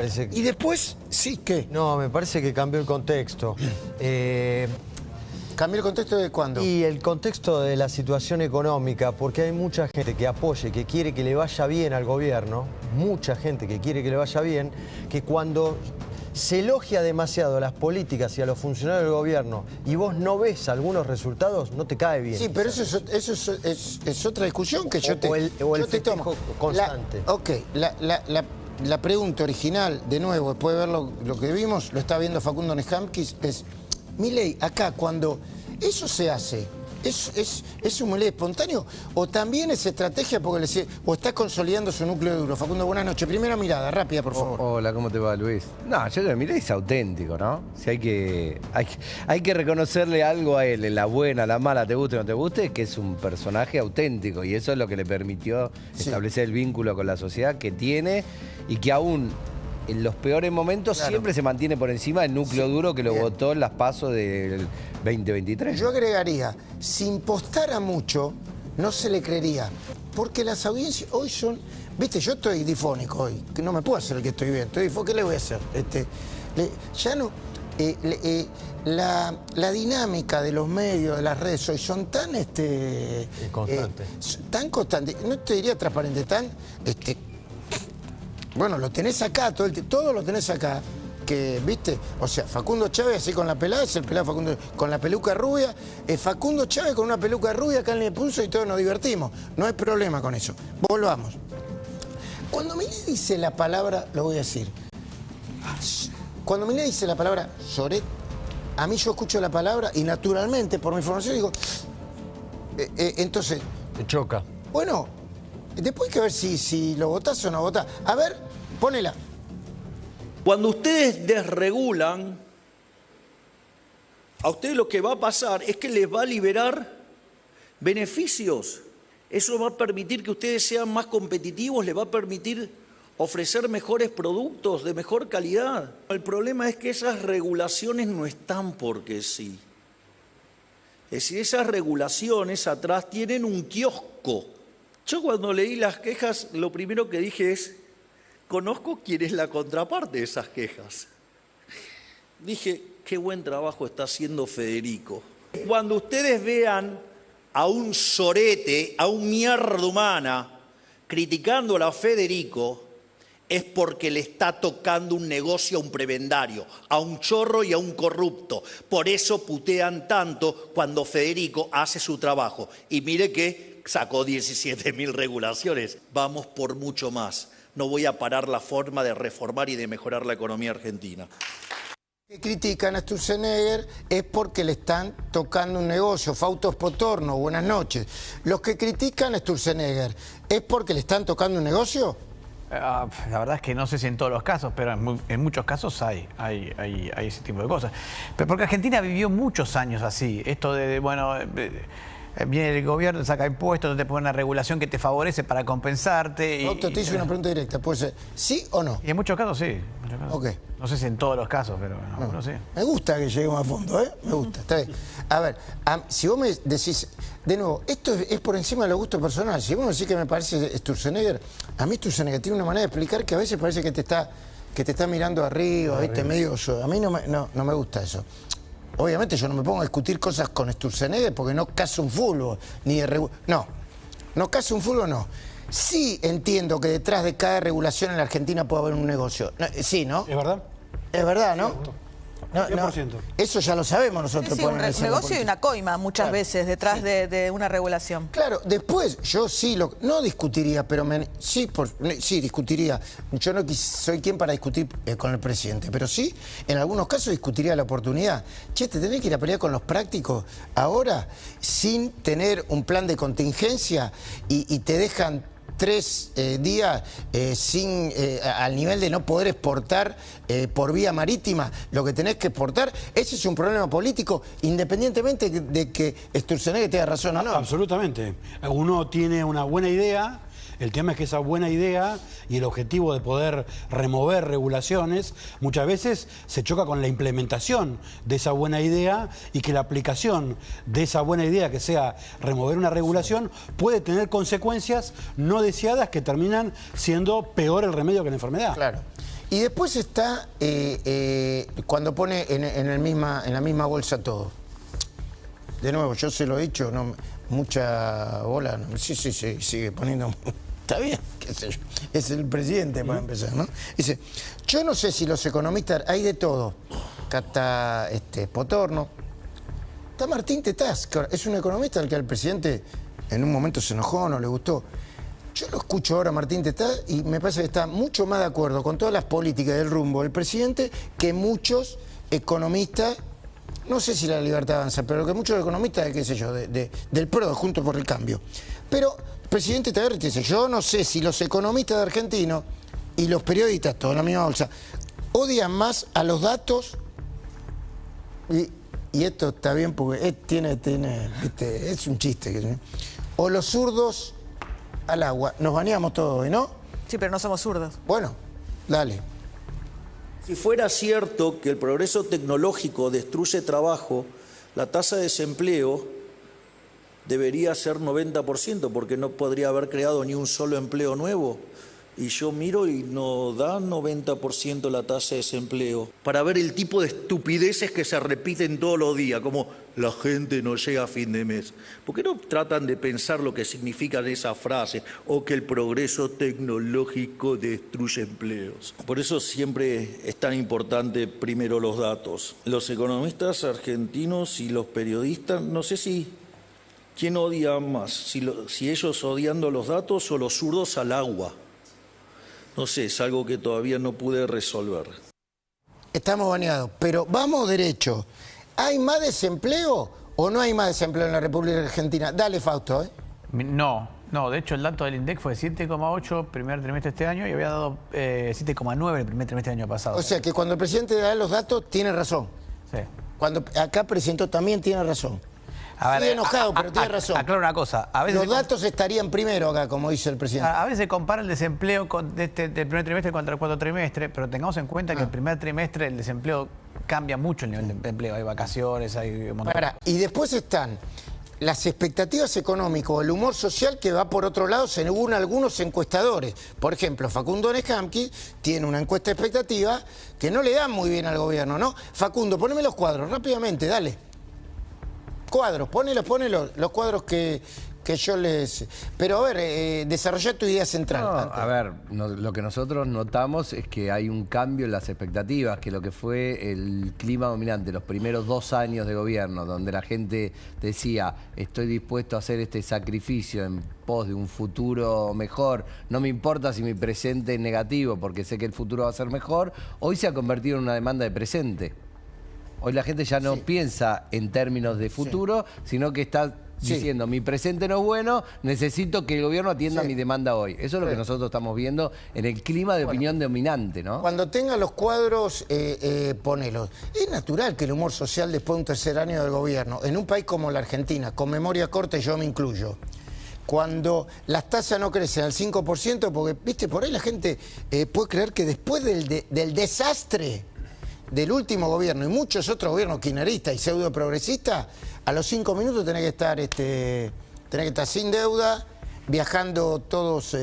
Y después, sí, ¿qué? No, me parece que cambió el contexto. ¿Cambió el contexto de cuándo? Y el contexto de la situación económica, porque hay mucha gente que apoya y que quiere que le vaya bien al gobierno, mucha gente que quiere que le vaya bien, que cuando se elogia demasiado las políticas y a los funcionarios del gobierno y vos no ves algunos resultados, no te cae bien. Sí, pero eso es otra discusión que yo te festejo constante. La pregunta original, de nuevo, después de ver lo que vimos, lo está viendo Facundo Nehamkis, es, Milei, acá cuando eso se hace, ¿es un Milei espontáneo o también es estrategia porque o está consolidando su núcleo duro? Facundo, buenas noches. Primera mirada, rápida, por favor. Hola, ¿cómo te va, Luis? No, yo creo que Milei es auténtico, ¿no? Si hay que reconocerle algo a él, en la buena, la mala, te guste o no te guste, que es un personaje auténtico y eso es lo que le permitió establecer el vínculo con la sociedad que tiene y que aún en los peores momentos siempre se mantiene por encima del núcleo duro que lo votó en las PASO del 2023. Yo agregaría, si impostara mucho, no se le creería. Porque las audiencias hoy son... Viste, yo estoy difónico hoy, que no me puedo hacer el que estoy bien. Estoy difónico, ¿qué le voy a hacer? Ya no... la dinámica de los medios, de las redes hoy son tan... tan constantes. No te diría transparente, tan... Bueno, lo tenés acá, todo lo tenés acá, que, ¿viste? O sea, Facundo Chávez así con la pelada, es el pelado Facundo con la peluca rubia, Facundo Chávez con una peluca rubia acá en el pulso y todos nos divertimos. No hay problema con eso. Volvamos. Cuando Milei dice la palabra, lo voy a decir, cuando Milei dice la palabra Soret, a mí yo escucho la palabra y naturalmente, por mi información, digo, entonces... Te choca. Bueno, después hay que ver si lo votás o no votás. A ver, ponela. Cuando ustedes desregulan, a ustedes lo que va a pasar es que les va a liberar beneficios. Eso va a permitir que ustedes sean más competitivos, les va a permitir ofrecer mejores productos de mejor calidad. El problema es que esas regulaciones no están porque sí. Es decir, esas regulaciones atrás tienen un kiosco. Yo cuando leí las quejas, lo primero que dije es, conozco quién es la contraparte de esas quejas. Dije, qué buen trabajo está haciendo Federico. Cuando ustedes vean a un sorete, a un mierda humana, criticándola a Federico, es porque le está tocando un negocio a un prebendario, a un chorro y a un corrupto. Por eso putean tanto cuando Federico hace su trabajo. Y mire que sacó 17.000 regulaciones. Vamos por mucho más. No voy a parar la forma de reformar y de mejorar la economía argentina. Que critican a Sturzenegger es porque le están tocando un negocio. Fausto Spotorno, buenas noches. Los que critican a Sturzenegger es porque le están tocando un negocio. La verdad es que no sé si en todos los casos, pero en muchos casos hay ese tipo de cosas. Pero porque Argentina vivió muchos años así. Esto viene el gobierno, saca impuestos, te pone una regulación que te favorece para compensarte. Fausto, te hice una pregunta directa. ¿Puede ser sí o no? Y en muchos casos sí. Okay. No sé si en todos los casos, pero no sé. Me gusta que lleguemos a fondo, ¿eh? Me gusta, está bien. A ver, si vos me decís, de nuevo, esto es por encima de los gustos personales. Si vos me decís que me parece Sturzenegger, a mí Sturzenegger tiene una manera de explicar que a veces parece que te está mirando arriba, ¿viste? Medio yo. A mí no me gusta eso. Obviamente yo no me pongo a discutir cosas con Sturzenegger porque no caso un fútbol, ni de no caso un fútbol, no. Sí entiendo que detrás de cada regulación en la Argentina puede haber un negocio. Sí, ¿no? ¿Es verdad? Es verdad, ¿no? Sí, No, 100%. eso ya lo sabemos nosotros. Sí, un negocio y una coima muchas veces detrás de una regulación. Claro, después yo sí no discutiría, pero sí discutiría. Yo no soy quien para discutir con el presidente, pero sí, en algunos casos discutiría la oportunidad. Che, te tenés que ir a pelear con los prácticos ahora sin tener un plan de contingencia y te dejan 3 días al nivel de no poder exportar por vía marítima lo que tenés que exportar. Ese es un problema político, independientemente de que Sturzenegger tenga razón o no. Absolutamente. Uno tiene una buena idea. El tema es que esa buena idea y el objetivo de poder remover regulaciones muchas veces se choca con la implementación de esa buena idea y que la aplicación de esa buena idea, que sea remover una regulación, puede tener consecuencias no deseadas que terminan siendo peor el remedio que la enfermedad. Claro. Y después está cuando pone en la misma bolsa todo. De nuevo, yo se lo he dicho, no, mucha bola. No, sí, sigue poniendo. Está bien, qué sé yo. Es el presidente para empezar, ¿no? Dice, yo no sé si los economistas, hay de todo. Acá está Potorno. Está Martín Tetaz, que es un economista al que al presidente en un momento se enojó, no le gustó. Yo lo escucho ahora a Martín Tetaz y me parece que está mucho más de acuerdo con todas las políticas del rumbo del presidente que muchos economistas, no sé si la Libertad Avanza, pero que muchos economistas, qué sé yo, del PRO, Juntos por el Cambio. Pero el presidente Tabaré dice, yo no sé si los economistas de argentinos y los periodistas, todos en la misma bolsa, odian más a los datos y esto está bien porque ¿viste? Es un chiste. O los zurdos al agua. Nos bañamos todos hoy, ¿no? Sí, pero no somos zurdos. Bueno, dale. Si fuera cierto que el progreso tecnológico destruye trabajo, la tasa de desempleo debería ser 90%, porque no podría haber creado ni un solo empleo nuevo. Y yo miro y no da 90% la tasa de desempleo. Para ver el tipo de estupideces que se repiten todos los días, como la gente no llega a fin de mes. ¿Por qué no tratan de pensar lo que significan esas frases? O que el progreso tecnológico destruye empleos. Por eso siempre es tan importante primero los datos. Los economistas argentinos y los periodistas, no sé si quién odia más, si ellos odiando los datos o los zurdos al agua. No sé, es algo que todavía no pude resolver. Estamos baneados, pero vamos derecho. ¿Hay más desempleo o no hay más desempleo en la República Argentina? Dale, Fausto, ¿eh? No, de hecho el dato del INDEC fue 7,8 primer trimestre de este año y había dado 7,9 el primer trimestre del año pasado. O sea que cuando el presidente da los datos, tiene razón. Sí. Cuando acá presentó también tiene razón. A ver, Estoy enojado, pero tiene razón. Aclaro una cosa. A veces los datos estarían primero acá, como dice el presidente. A veces se compara el desempleo del primer trimestre contra el cuarto trimestre, pero tengamos en cuenta que el primer trimestre el desempleo cambia mucho el nivel de empleo. Hay vacaciones, hay un montón. Y después están las expectativas económicas o el humor social que va por otro lado según algunos encuestadores. Por ejemplo, Facundo Nehamki tiene una encuesta de expectativa que no le da muy bien al gobierno, ¿no? Facundo, poneme los cuadros rápidamente, dale. Cuadros, ponelos, los cuadros que yo les... Pero a ver, desarrolla tu idea central. No, a ver, lo que nosotros notamos es que hay un cambio en las expectativas, que lo que fue el clima dominante los primeros 2 años de gobierno, donde la gente decía, estoy dispuesto a hacer este sacrificio en pos de un futuro mejor, no me importa si mi presente es negativo, porque sé que el futuro va a ser mejor, hoy se ha convertido en una demanda de presente. Hoy la gente ya no piensa en términos de futuro, sino que está diciendo, mi presente no es bueno, necesito que el gobierno atienda mi demanda hoy. Eso es lo que nosotros estamos viendo en el clima de opinión dominante, ¿no? Cuando tenga los cuadros, ponelos. Es natural que el humor social después de un tercer año del gobierno, en un país como la Argentina, con memoria corta y yo me incluyo, cuando las tasas no crecen al 5%, porque, viste, por ahí la gente puede creer que después del desastre del último gobierno y muchos otros gobiernos kirchneristas y pseudo progresistas, a los 5 minutos tenés que estar sin deuda, viajando todos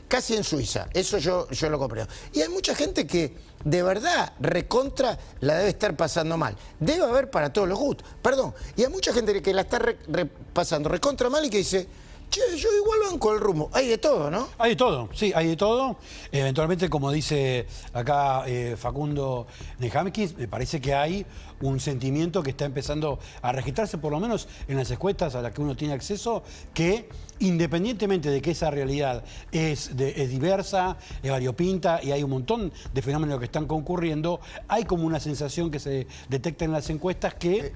casi en Suiza. Eso yo lo comprendo. Y hay mucha gente que de verdad recontra la debe estar pasando mal. Debe haber para todos los gustos. Perdón. Y hay mucha gente que la está pasando recontra mal y que dice, che, yo igual banco el rumbo. Hay de todo, ¿no? Hay de todo, sí, hay de todo. Eventualmente, como dice acá Facundo Nehamki, me parece que hay un sentimiento que está empezando a registrarse, por lo menos en las encuestas a las que uno tiene acceso, que independientemente de que esa realidad es diversa, es variopinta y hay un montón de fenómenos que están concurriendo, hay como una sensación que se detecta en las encuestas que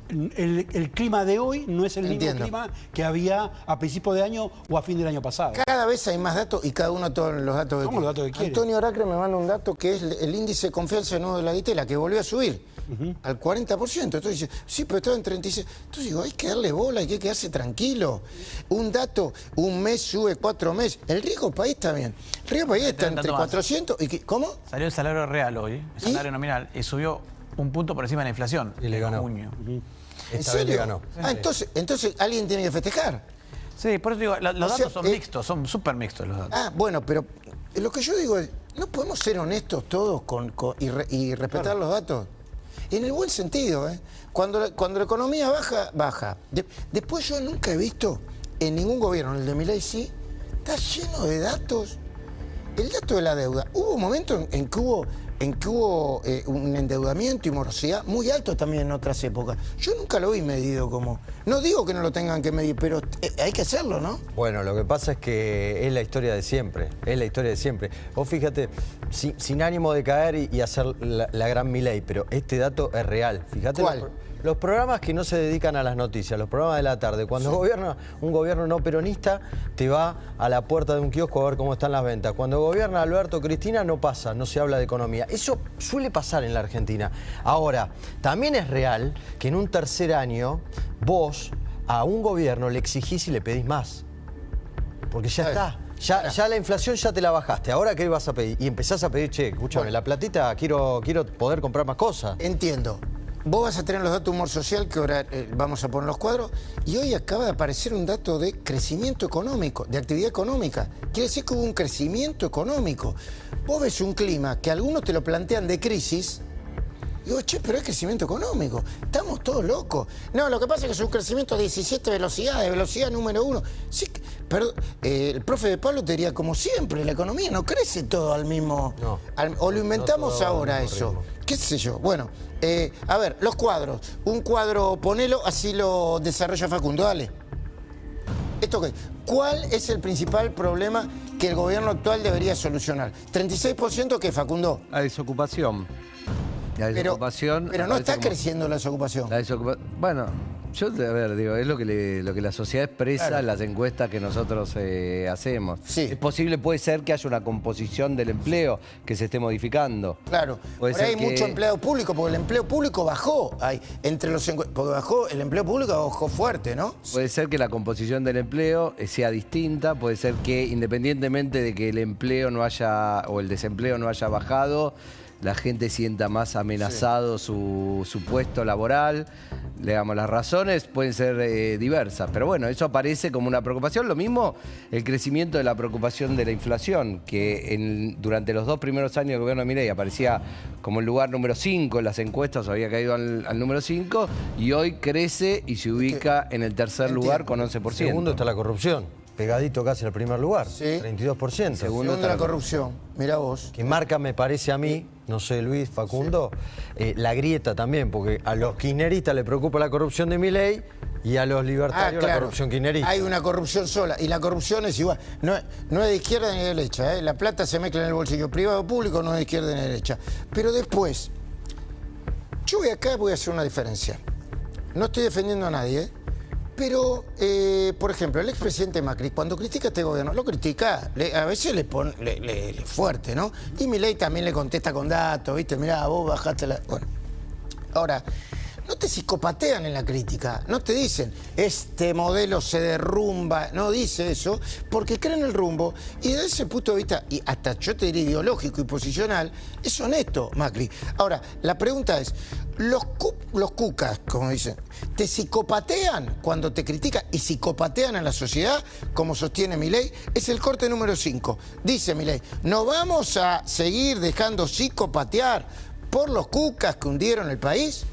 el clima de hoy no es el mismo clima que había a principio de año o a fin del año pasado. Cada vez hay más datos y cada uno todos los datos que quiere. Los datos que quiere. Antonio Aracre me manda un dato que es el índice de confianza nuevo de la Ditela, que volvió a subir al 40%. Entonces dice, sí, pero estaba en 36%. Entonces digo, hay que darle bola, hay que quedarse tranquilo. Un dato, un mes sube 4 meses. El riesgo país está bien. El riesgo país está entre 400 y... ¿Cómo? Salió el salario real hoy, el salario nominal, y subió un punto por encima de la inflación. Y le ganó. Junio. ¿En serio? Ganó. Ah, entonces alguien tiene que festejar. Sí, por eso digo, los datos son mixtos, son súper mixtos los datos. Ah, bueno, pero lo que yo digo es, ¿No podemos ser honestos todos y respetar los datos? En el buen sentido, ¿eh? Cuando la economía baja, baja. Después yo nunca he visto en ningún gobierno, en el de Milei sí, está lleno de datos. El dato de la deuda. Hubo un momento en que hubo un endeudamiento y morosidad muy alto también en otras épocas. Yo nunca lo vi medido como... No digo que no lo tengan que medir, pero hay que hacerlo, ¿no? Bueno, lo que pasa es que es la historia de siempre, es la historia de siempre. Vos fíjate, sin ánimo de caer y hacer la gran Milei, pero este dato es real. Fíjate. ¿Cuál? Los programas que no se dedican a las noticias, los programas de la tarde, cuando gobierna un gobierno no peronista, te va a la puerta de un kiosco a ver cómo están las ventas. Cuando gobierna Alberto Cristina no pasa, no se habla de economía. Eso suele pasar en la Argentina. Ahora, también es real que en un tercer año vos a un gobierno le exigís y le pedís más. Porque ya está. Ya la inflación ya te la bajaste. Ahora, ¿qué vas a pedir? Y empezás a pedir, che, escúchame, la platita, quiero poder comprar más cosas. Entiendo. Vos vas a tener los datos de humor social, que ahora vamos a poner los cuadros, y hoy acaba de aparecer un dato de crecimiento económico, de actividad económica. Quiere decir que hubo un crecimiento económico. Vos ves un clima que algunos te lo plantean de crisis, y digo, che, pero es crecimiento económico. Estamos todos locos. No, lo que pasa es que es un crecimiento de 17 velocidades, velocidad número 1. Sí, pero el profe de Pablo te diría, como siempre, la economía no crece todo al mismo... No, o lo inventamos no ahora eso. Ritmo. ¿Qué sé yo? Bueno, a ver, los cuadros. Un cuadro, ponelo, así lo desarrolla Facundo, dale. ¿Esto qué? ¿Cuál es el principal problema que el gobierno actual debería solucionar? 36% que Facundo. La desocupación. La Pero desocupación. no está creciendo la desocupación. Bueno, yo, a ver, digo, es lo que la sociedad expresa en las encuestas que nosotros hacemos. Sí. Es posible, puede ser que haya una composición del empleo que se esté modificando. Claro. Puede Por ahí ser hay que- mucho empleado público, porque el empleo público bajó. Porque bajó, el empleo público bajó fuerte, ¿no? Puede ser que la composición del empleo sea distinta, puede ser que independientemente de que el empleo no haya o el desempleo no haya bajado, la gente sienta más amenazado su puesto laboral. Digamos, las razones pueden ser diversas, pero bueno, eso aparece como una preocupación. Lo mismo el crecimiento de la preocupación de la inflación, que durante los 2 primeros años del gobierno de Milei aparecía como el lugar número 5 en las encuestas, había caído al número 5, y hoy crece y se ubica en el tercer lugar con 11%. Segundo está la corrupción, pegadito casi al primer lugar, Sí. 32%. Segundo la corrupción. Mirá vos. Que marca, me parece a mí, no sé, Luis, Facundo, la grieta también, porque a los kirchneristas le preocupa la corrupción de Milei y a los libertarios la corrupción kirchnerista. Hay una corrupción sola, y la corrupción es igual. No es de izquierda ni de derecha, ¿eh? La plata se mezcla en el bolsillo privado o público, no es de izquierda ni de derecha. Pero después, yo voy a hacer una diferencia. No estoy defendiendo a nadie, ¿eh? Pero, por ejemplo, el expresidente Macri, cuando critica a este gobierno, lo critica, a veces le pone fuerte, ¿no? Y Milei también le contesta con datos, ¿viste? Mirá, vos bajaste la... Bueno, ahora, no te psicopatean en la crítica, no te dicen, este modelo se derrumba, no dice eso, porque creen el rumbo, y desde ese punto de vista, y hasta yo te diría ideológico y posicional, es honesto, Macri. Ahora, la pregunta es, los cucas, como dicen, ¿te psicopatean cuando te critican y psicopatean a la sociedad, como sostiene Milei? Es el corte número 5. Dice Milei, no vamos a seguir dejando psicopatear por los cucas que hundieron el país.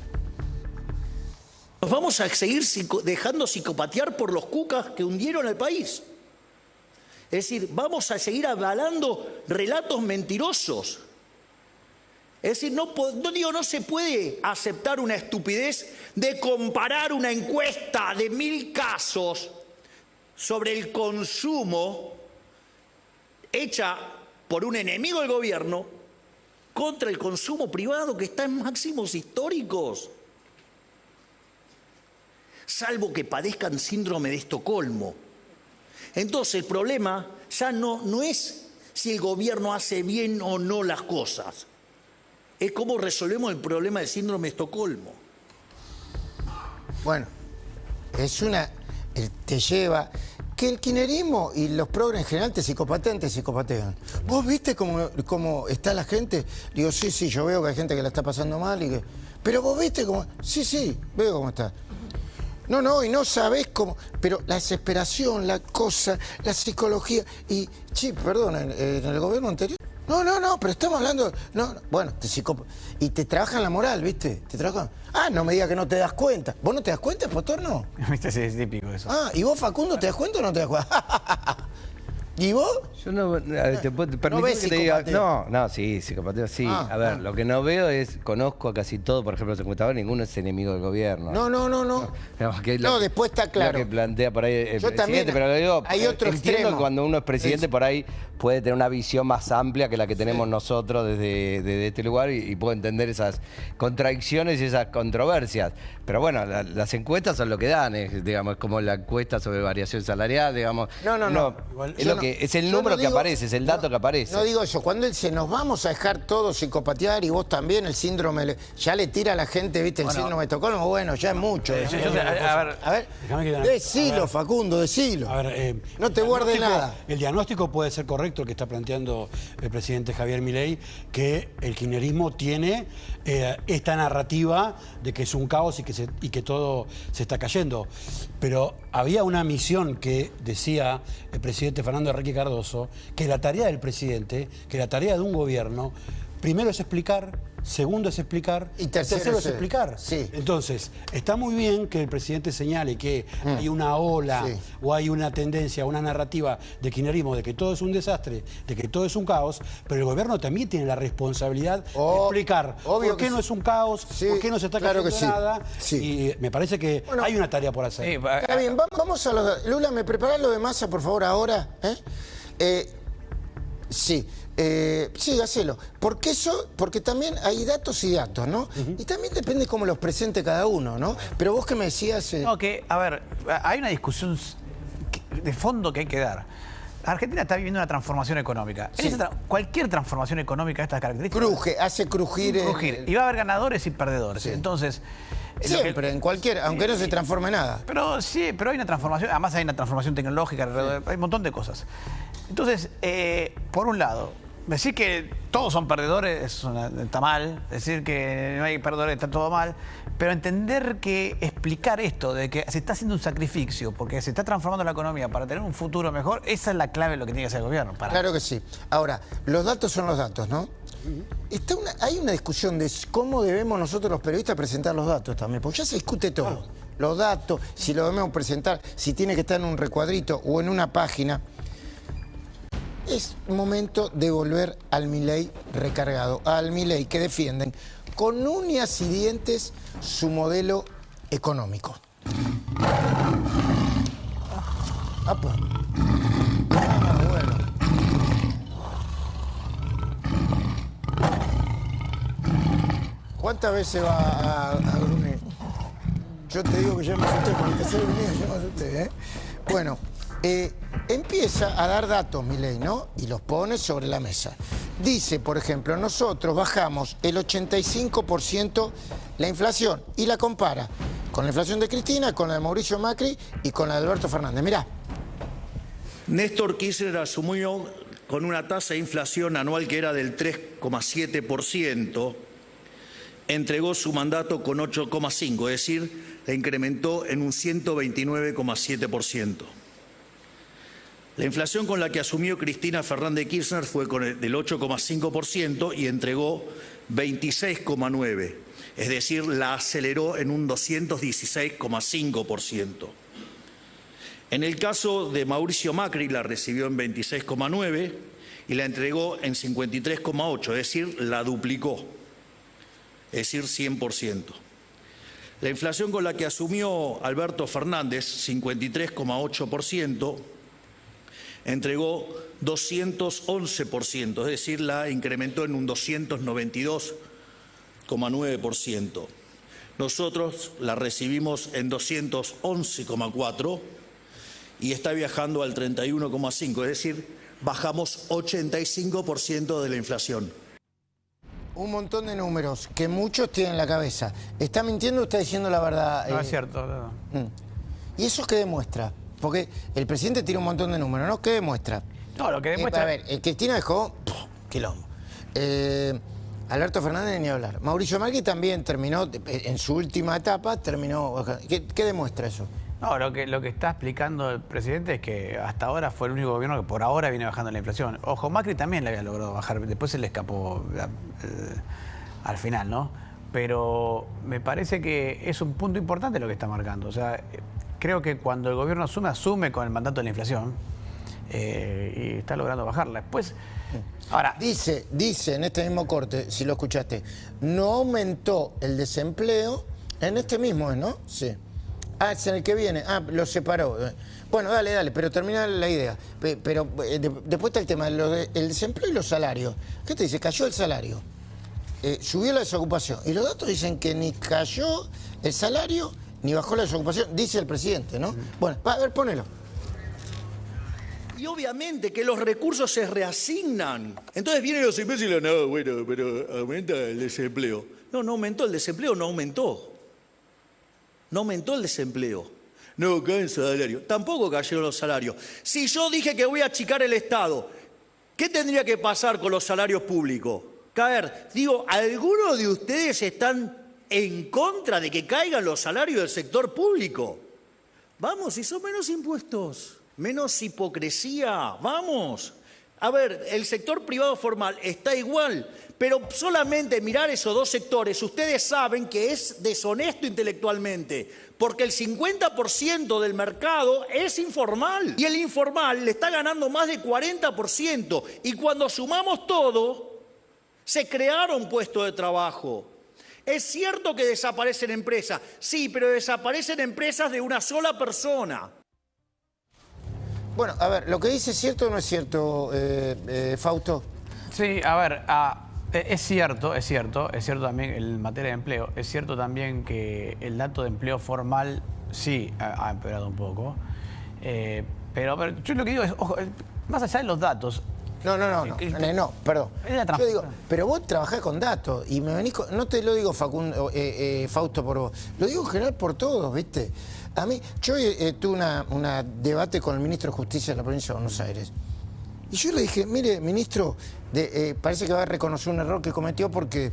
Nos vamos a seguir dejando psicopatear por los cucas que hundieron el país. Es decir, vamos a seguir avalando relatos mentirosos. Es decir, no se puede aceptar una estupidez de comparar una encuesta de 1000 casos sobre el consumo hecha por un enemigo del gobierno contra el consumo privado que está en máximos históricos. Salvo que padezcan síndrome de Estocolmo. Entonces el problema ya no es si el gobierno hace bien o no las cosas. Es cómo resolvemos el problema del síndrome de Estocolmo. Bueno, te lleva... Que el kirchnerismo y los progres en general te psicopatean. ¿Vos viste cómo está la gente? Digo, sí, yo veo que hay gente que la está pasando mal pero vos viste cómo... Sí, veo cómo está. No, y no sabés cómo... Pero la desesperación, la cosa, la psicología... Y, perdón, en el gobierno anterior No, pero estamos hablando... No, bueno, y te trabajan la moral, ¿viste? Te trabajan... Ah, no me digas que no te das cuenta. ¿Vos no te das cuenta, Potorno? ¿Viste? Sí, es típico eso. Ah, ¿y vos, Facundo, te das cuenta o no te das cuenta? ¿Y vos? Yo no, te puedo permitir que te diga. No, sí, psicopatía, sí. A ver, lo que no veo es, conozco a casi todo, por ejemplo, los encuestadores, ninguno es enemigo del gobierno. No, después está claro. Lo que plantea por ahí el Yo presidente, también, pero lo digo, hay otro entiendo extremo. que cuando uno es presidente por ahí puede tener una visión más amplia que la que tenemos nosotros desde este lugar y puedo entender esas contradicciones y esas controversias. Pero bueno, las encuestas son lo que dan, digamos, es como la encuesta sobre variación salarial, digamos. No. Es el número que aparece, es el dato que aparece. No digo eso, cuando él dice, nos vamos a dejar todos psicopatear y vos también, el síndrome, ya le tira a la gente, ¿viste? El síndrome de Estocolmo, bueno, ya es mucho. A ver, decilo, Facundo, decilo. A ver, no te guardes nada. El diagnóstico puede ser correcto, el que está planteando el presidente Javier Milei, que el kirchnerismo tiene esta narrativa de que es un caos y que todo se está cayendo. Pero había una misión que decía el presidente Fernando Henrique Cardoso, que la tarea del presidente, que la tarea de un gobierno, primero es explicar, segundo es explicar y tercero es explicar. Sí. Entonces, está muy bien que el presidente señale que hay una ola o hay una tendencia, una narrativa de kirchnerismo de que todo es un desastre, de que todo es un caos, pero el gobierno también tiene la responsabilidad de explicar por qué no es un caos, por qué no se está cayendo nada. Y me parece que hay una tarea por hacer. Está bien, vamos a los... Lula, ¿me preparás lo de Massa, por favor, ahora? Sí, hacelo. Porque también hay datos y datos, ¿no? Y también depende cómo los presente cada uno, ¿no? Pero vos que me decías... No, a ver, hay una discusión de fondo que hay que dar. Argentina está viviendo una transformación económica. Cualquier transformación económica de estas características... hace crujir. Y va a haber ganadores y perdedores. Entonces... Siempre, en cualquier, aunque no se transforme nada. Pero sí, pero hay una transformación, además hay una transformación tecnológica, hay un montón de cosas. Entonces, por un lado, decir que todos son perdedores está mal, decir que no hay perdedores está todo mal, pero entender que explicar esto de que se está haciendo un sacrificio porque se está transformando la economía para tener un futuro mejor, esa es la clave de lo que tiene que hacer el gobierno. Claro que sí. Ahora, los datos son los datos, ¿no? Hay una discusión de cómo debemos nosotros los periodistas presentar los datos también, porque ya se discute todo. Los datos, si lo debemos presentar, si tiene que estar en un recuadrito o en una página. Es momento de volver al Milei recargado, al Milei que defienden con uñas y dientes su modelo económico. ¡Apa! Bueno. ¿Cuántas veces va a Brunel? Yo te digo que ya me asusté con el tercer Brunel, ya me asusté, ¿eh? Bueno, empieza a dar datos, Milei, ¿no? Y los pone sobre la mesa. Dice, por ejemplo, nosotros bajamos el 85% la inflación y la compara con la inflación de Cristina, con la de Mauricio Macri y con la de Alberto Fernández. Mirá. Néstor Kirchner asumió con una tasa de inflación anual que era del 3,7%, entregó su mandato con 8,5%, es decir, la incrementó en un 129,7%. La inflación con la que asumió Cristina Fernández de Kirchner fue del 8,5% y entregó 26,9%, es decir, la aceleró en un 216,5%. En el caso de Mauricio Macri la recibió en 26,9% y la entregó en 53,8%, es decir, la duplicó, es decir, 100%. La inflación con la que asumió Alberto Fernández, 53,8%, entregó 211%, es decir, la incrementó en un 292,9%. Nosotros la recibimos en 211,4% y está viajando al 31,5%, es decir, bajamos 85% de la inflación. Un montón de números que muchos tienen en la cabeza. ¿Está mintiendo o está diciendo la verdad? No es cierto. No. ¿Y eso qué demuestra? Porque el presidente tira un montón de números, ¿no? ¿Qué demuestra? No, lo que demuestra... A ver, Cristina dejó... quilombo. Alberto Fernández ni hablar. Mauricio Macri también terminó, en su última etapa, terminó... ¿Qué demuestra eso? No, lo que está explicando el presidente es que hasta ahora fue el único gobierno que por ahora viene bajando la inflación. Ojo, Macri también la había logrado bajar, después se le escapó al final, ¿no? Pero me parece que es un punto importante lo que está marcando. O sea, creo que cuando el gobierno asume con el mandato de la inflación y está logrando bajarla. Después, ahora... Dice en este mismo corte, si lo escuchaste, no aumentó el desempleo en este mismo, ¿no? Sí. Ah, es en el que viene. Ah, lo separó. Bueno, dale, pero termina la idea. Pero después está el tema, el desempleo y los salarios. ¿Qué te dice? Cayó el salario. Subió la desocupación. Y los datos dicen que ni cayó el salario, ni bajó la desocupación, dice el presidente, ¿no? Bueno, a ver, ponelo. Y obviamente que los recursos se reasignan. Entonces vienen los imbéciles, no, bueno, pero aumenta el desempleo. No, no aumentó el desempleo, no aumentó. No aumentó el desempleo. No cae el salario. Tampoco cayeron los salarios. Si yo dije que voy a achicar el Estado, ¿qué tendría que pasar con los salarios públicos? Caer. Digo, ¿algunos de ustedes están en contra de que caigan los salarios del sector público? Vamos, si son menos impuestos, menos hipocresía, vamos. A ver, el sector privado formal está igual, pero solamente mirar esos dos sectores, ustedes saben que es deshonesto intelectualmente, porque el 50% del mercado es informal y el informal le está ganando más del 40%, y cuando sumamos todo, se crearon puestos de trabajo. Es cierto que desaparecen empresas, sí, pero desaparecen empresas de una sola persona. Bueno, a ver, ¿lo que dice es cierto o no es cierto, Fausto? Sí, a ver, es cierto también en materia de empleo, es cierto también que el dato de empleo formal sí ha empeorado un poco, pero a ver, yo lo que digo es, ojo, más allá de los datos... No, perdón. Yo digo, pero vos trabajás con datos y me venís con... No te lo digo, Fausto, por vos, lo digo en general por todos, ¿viste? A mí, yo tuve una debate con el ministro de Justicia de la provincia de Buenos Aires. Y yo le dije, mire, ministro, parece que va a reconocer un error que cometió porque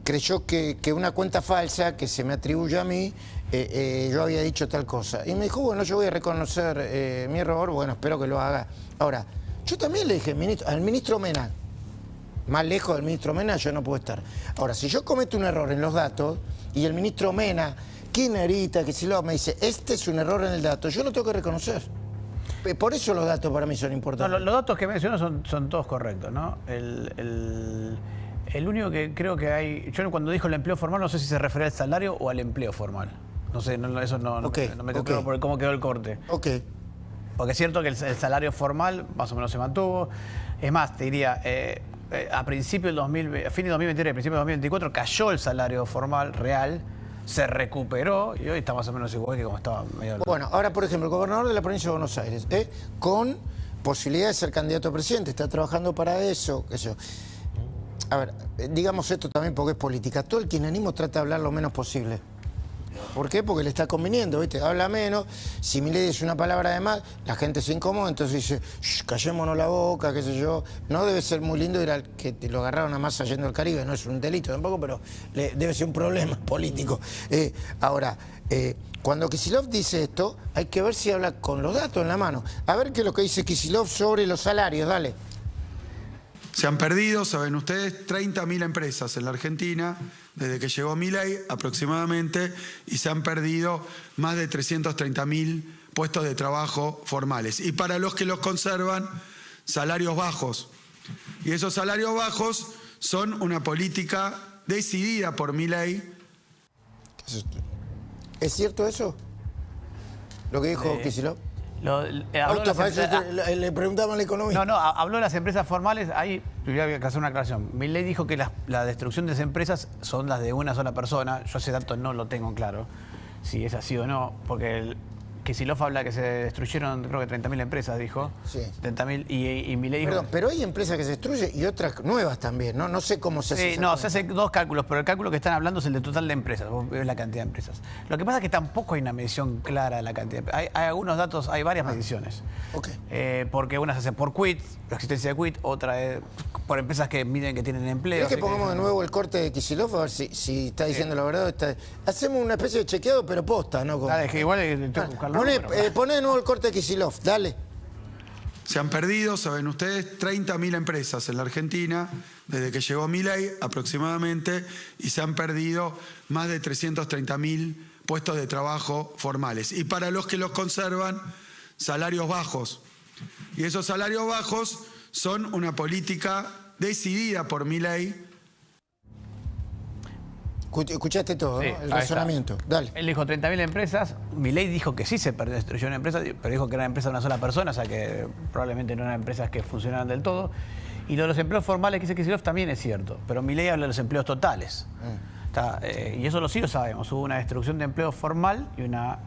creyó que una cuenta falsa que se me atribuye a mí, yo había dicho tal cosa. Y me dijo, bueno, yo voy a reconocer mi error, bueno, espero que lo haga. Ahora, yo también le dije al ministro Mena, más lejos del ministro Mena yo no puedo estar. Ahora, si yo cometo un error en los datos y el ministro Mena, Kirchnerita, que si lo me dice, este es un error en el dato, yo lo tengo que reconocer. Por eso los datos para mí son importantes. No, los datos que menciono son todos correctos, ¿no? El único que creo que hay... Yo cuando dijo el empleo formal no sé si se refiere al salario o al empleo formal. No sé, eso no me quedó claro por cómo quedó el corte. Ok. Porque es cierto que el salario formal más o menos se mantuvo. Es más, te diría, a principio del fin de 2023, principio de 2024, cayó el salario formal real, se recuperó y hoy está más o menos igual que como estaba medio... Bueno, ahora, por ejemplo, el gobernador de la provincia de Buenos Aires, con posibilidad de ser candidato a presidente, está trabajando para eso, qué sé yo. A ver, digamos esto también porque es política. Todo el kirchnerismo trata de hablar lo menos posible. ¿Por qué? Porque le está conviniendo, ¿viste? Habla menos, si Milei dice una palabra de más, la gente se incomoda, entonces dice, callémonos la boca, qué sé yo. No debe ser muy lindo ir al que te lo agarraron a Massa yendo al Caribe, no es un delito tampoco, pero debe ser un problema político. Ahora, cuando Kicillof dice esto, hay que ver si habla con los datos en la mano. A ver qué es lo que dice Kicillof sobre los salarios, dale. Se han perdido, saben ustedes, 30.000 empresas en la Argentina desde que llegó Milei aproximadamente, y se han perdido más de 330.000 puestos de trabajo formales. Y para los que los conservan, salarios bajos. Y esos salarios bajos son una política decidida por Milei. ¿Es cierto eso? Lo que dijo Kicillof. Le preguntaban al economista. No, habló de las empresas formales. Ahí tuviera que hacer una aclaración. Milei dijo que la destrucción de esas empresas son las de una sola persona. Yo ese dato no lo tengo claro, si es así o no, porque Kicillof habla que se destruyeron, creo que 30.000 empresas, dijo. Sí. 70.000, y Milei dijo... Perdón, pero hay empresas que se destruyen y otras nuevas también, ¿no? No sé cómo se hace. Sí, no, se hacen 2 cálculos, pero el cálculo que están hablando es el de total de empresas, vos ves la cantidad de empresas. Lo que pasa es que tampoco hay una medición clara de la cantidad. Hay algunos datos, hay varias mediciones. Ok. Porque una se hace por quit, la existencia de quit, otra es por empresas que miden que tienen empleo. ¿Querés que pongamos de nuevo el corte de Kicillof? A ver si está diciendo la verdad. Hacemos una especie de chequeado, pero posta, ¿no? Dale, es que igual tengo que buscarlo. Poné de nuevo el corte de Kicillof, dale. Se han perdido, saben ustedes, 30.000 empresas en la Argentina desde que llegó Milei aproximadamente, y se han perdido más de 330.000 puestos de trabajo formales. Y para los que los conservan, salarios bajos. Y esos salarios bajos son una política decidida por Milei. Escuchaste todo, Sí, ¿no? El ahí razonamiento. está. Dale. Él dijo 30.000 empresas. Milei dijo que sí se destruyó una empresa, pero dijo que era una empresa de una sola persona, o sea que probablemente no eran empresas que funcionaran del todo. Y lo de los empleos formales que dice Kicillof también es cierto, pero Milei habla de los empleos totales. Y eso sí lo sabemos. Hubo una destrucción de empleo formal y una